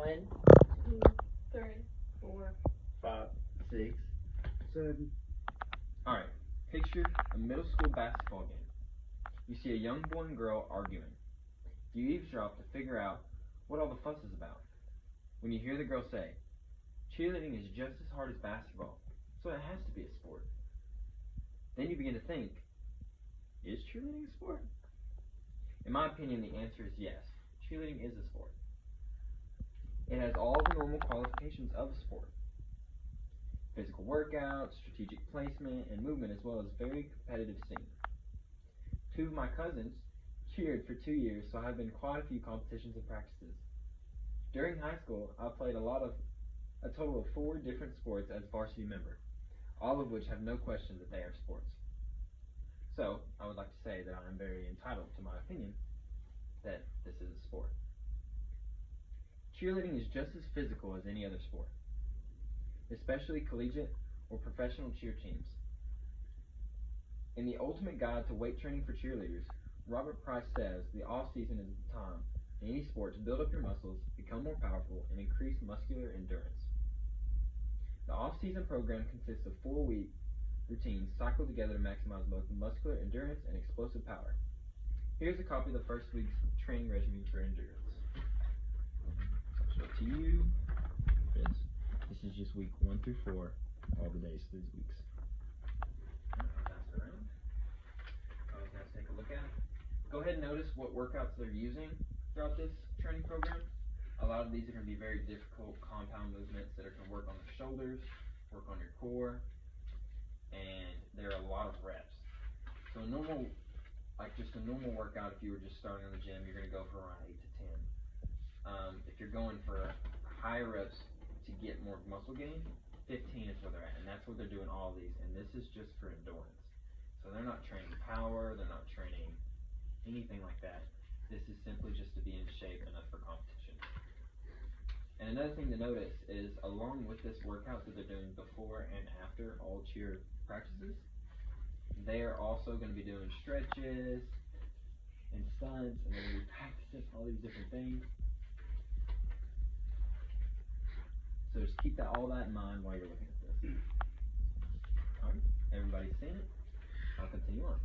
1, 2, 3, 4, 5, 6, 7. Alright, picture a middle school basketball game. You see a young boy and girl arguing. You eavesdrop to figure out what all the fuss is about. When you hear the girl say, cheerleading is just as hard as basketball, so it has to be a sport. Then you begin to think, is cheerleading a sport? In my opinion, the answer is yes. Cheerleading is a sport. It has all the normal qualifications of a sport. Physical workouts, strategic placement, and movement, as well as very competitive scene. 2 of my cousins cheered for 2 years, so I've been quite a few competitions and practices. During high school, I played a total of 4 different sports as varsity member, all of which have no question that they are sports. So, I would like to say that I am very entitled to my opinion that this is a sport. Cheerleading is just as physical as any other sport, especially collegiate or professional cheer teams. In the Ultimate Guide to Weight Training for Cheerleaders, Robert Price says the off-season is the time in any sport to build up your muscles, become more powerful, and increase muscular endurance. The off-season program consists of 4-week routines cycled together to maximize both muscular endurance and explosive power. Here's a copy of the first week's training regimen for endurance. So to you, this is just week 1 through 4, all the days for these weeks. Pass it around. I was going to take a look at it. Go ahead and notice what workouts they're using throughout this training program. A lot of these are going to be very difficult compound movements that are going to work on the shoulders, work on your core, and there are a lot of reps. So a normal workout, if you were just starting in the gym, you're going to go for around 8 to 10. If you're going for higher reps to get more muscle gain, 15 is where they're at, and that's what they're doing all these, and this is just for endurance. So they're not training power, they're not training anything like that. This is simply just to be in shape enough for competition. And another thing to notice is, along with this workout that they're doing before and after all cheer practices, they are also going to be doing stretches and stunts, and they're going to be practicing all these different things. So just keep all that in mind while you're looking at this. Alright, everybody's seen it? I'll continue on.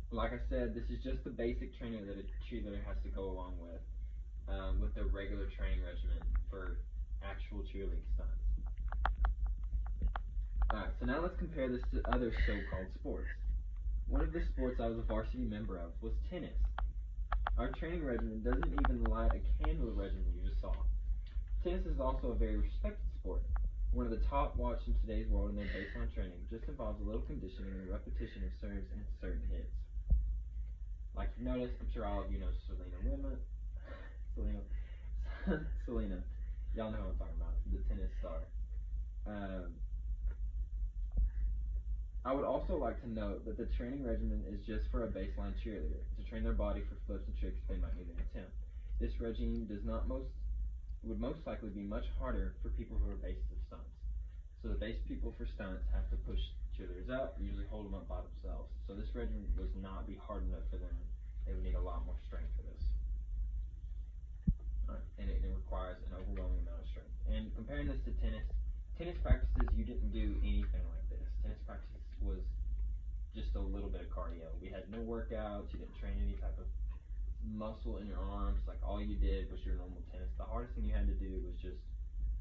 Like I said, this is just the basic training that a cheerleader has to go along with their regular training regimen for actual cheerleading stunts. Alright, so now let's compare this to other so-called sports. One of the sports I was a varsity member of was tennis. Our training regimen doesn't even light a candle regimen you just saw. Tennis is also a very respected sport, one of the top watched in today's world, and their baseline training just involves a little conditioning and a repetition of serves and certain hits. Like you've noticed, I'm sure all of you know Selena. Y'all know what I'm talking about, the tennis star. I would also like to note that the training regimen is just for a baseline cheerleader, to train their body for flips and tricks they might need to attempt. This regime would most likely be much harder for people who are based of stunts. So the base people for stunts have to push cheerleaders up, usually hold them up by themselves. So this regimen would not be hard enough for them. They would need a lot more strength for this. Alright, and it requires an overwhelming amount of strength. And comparing this to tennis practices, you didn't do anything like this. Tennis practice was just a little bit of cardio. We had no workouts, you didn't train any type of muscle in your arms, like all you did was your normal tennis. The hardest thing you had to do was just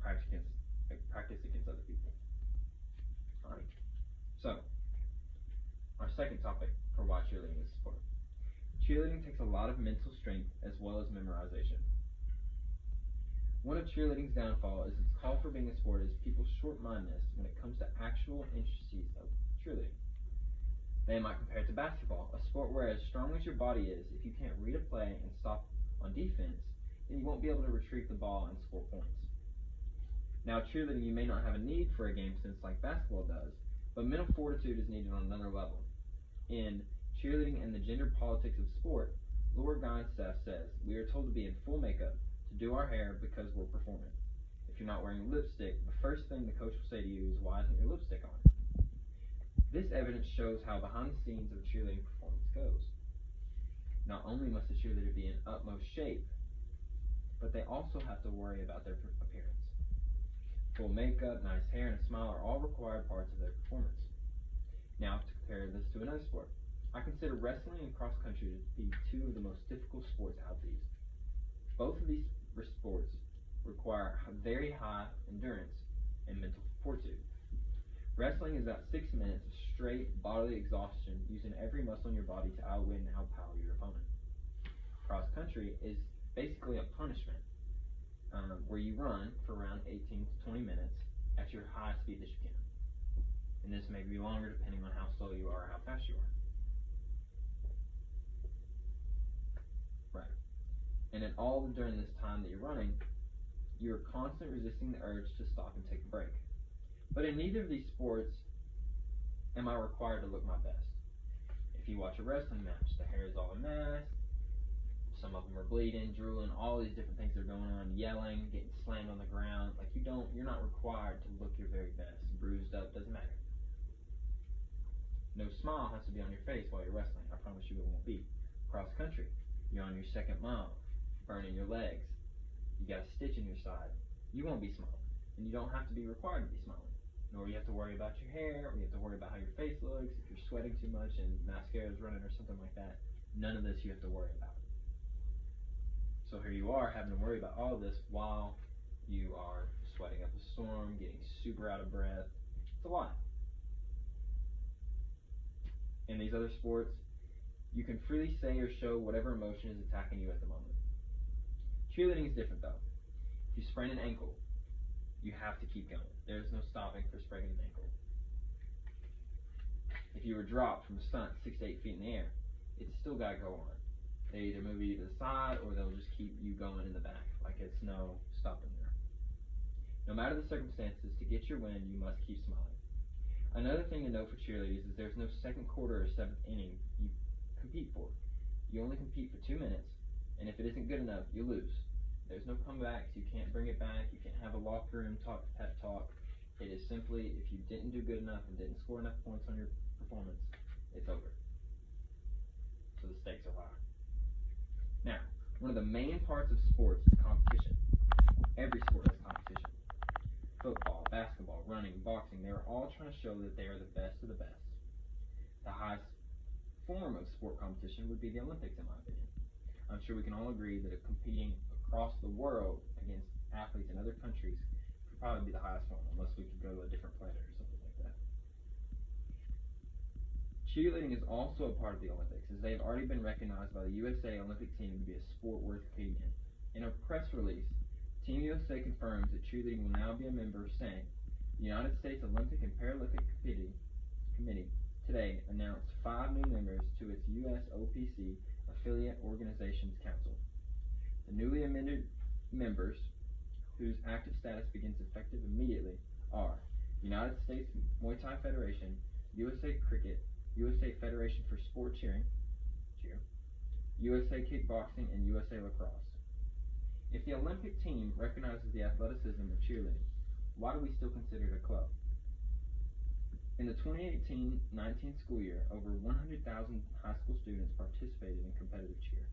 practice against other people. Alright, so our second topic for why cheerleading is a sport. Cheerleading takes a lot of mental strength as well as memorization. One of cheerleading's downfall is its call for being a sport is people's short-mindedness when it comes to actual intricacies of cheerleading. They might compare it to basketball, a sport where as strong as your body is, if you can't read a play and stop on defense, then you won't be able to retrieve the ball and score points. Now, cheerleading, you may not have a need for a game sense like basketball does, but mental fortitude is needed on another level. In Cheerleading and the Gender Politics of Sport, Laura Gonstaff says, "We are told to be in full makeup, to do our hair because we're performing. If you're not wearing lipstick, the first thing the coach will say to you is, 'Why isn't your lipstick on?' This evidence shows how behind the scenes of cheerleading performance goes. Not only must the cheerleader be in utmost shape, but they also have to worry about their appearance. Full makeup, nice hair, and a smile are all required parts of their performance. Now, to compare this to another sport, I consider wrestling and cross country to be two of the most difficult sports out these. Both of these sports require very high endurance and mental fortitude. Wrestling is about 6 minutes of straight bodily exhaustion using every muscle in your body to outwit and outpower your opponent. Cross country is basically a punishment where you run for around 18 to 20 minutes at your highest speed that you can. And this may be longer depending on how slow you are or how fast you are. Right. And then all during this time that you're running, you're constantly resisting the urge to stop and take a break. But in neither of these sports am I required to look my best. If you watch a wrestling match, the hair is all a mess, some of them are bleeding, drooling, all these different things are going on, yelling, getting slammed on the ground. Like you're not required to look your very best. Bruised up, doesn't matter. No smile has to be on your face while you're wrestling. I promise you it won't be. Cross country, you're on your second mile, burning your legs. You got a stitch in your side. You won't be smiling, and you don't have to be required to be smiling. Nor you have to worry about your hair, or you have to worry about how your face looks, if you're sweating too much and mascara is running or something like that. None of this you have to worry about. So here you are having to worry about all of this while you are sweating up a storm, getting super out of breath. It's a lot. In these other sports, you can freely say or show whatever emotion is attacking you at the moment. Cheerleading is different though. If you sprain an ankle, you have to keep going. There's no stopping for spraining an ankle. If you were dropped from a stunt 6 to 8 feet in the air, it's still got to go on. They either move you to the side or they'll just keep you going in the back. Like it's no stopping there. No matter the circumstances, to get your win, you must keep smiling. Another thing to note for cheerleaders is there's no second quarter or seventh inning you compete for. You only compete for 2 minutes, and if it isn't good enough, you lose. There's no comebacks. You can't bring it back. You can't have a locker room pep talk. It is simply if you didn't do good enough and didn't score enough points on your performance, it's over. So the stakes are high. Now, one of the main parts of sports is competition. Every sport has competition. Football, basketball, running, boxing, they are all trying to show that they are the best of the best. The highest form of sport competition would be the Olympics, in my opinion. I'm sure we can all agree that competing across the world against athletes in other countries could probably be the highest form, unless we could go to a different planet or something like that. Cheerleading is also a part of the Olympics, as they have already been recognized by the USA Olympic team to be a sport worth competing in. In a press release, Team USA confirms that cheerleading will now be a member, saying, the United States Olympic and Paralympic Committee today announced 5 new members to its USOPC Affiliate Organizations Council. The newly amended members, whose active status begins effective immediately, are United States Muay Thai Federation, USA Cricket, USA Federation for Sport Cheering, USA Kickboxing, and USA Lacrosse. If the Olympic team recognizes the athleticism of cheerleading, why do we still consider it a club? In the 2018-19 school year, over 100,000 high school students participated in competitive cheer.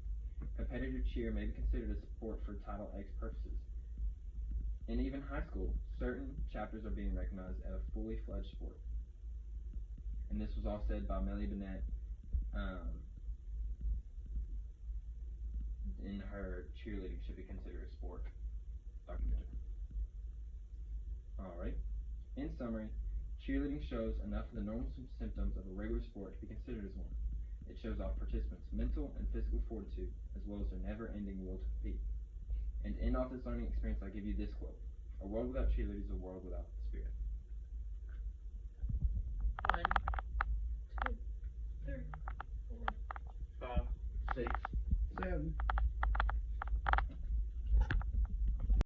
Competitive cheer may be considered a sport for Title X purposes. In even high school, certain chapters are being recognized as a fully fledged sport. And this was all said by Melly Bennett in her Cheerleading Should Be Considered a Sport documentary. Alright. In summary, cheerleading shows enough of the normal symptoms of a regular sport to be considered as one. It shows off participants' mental and physical fortitude, as well as their never-ending will to compete. And to end off this learning experience, I'll give you this quote. A world without cheerleaders is a world without spirit.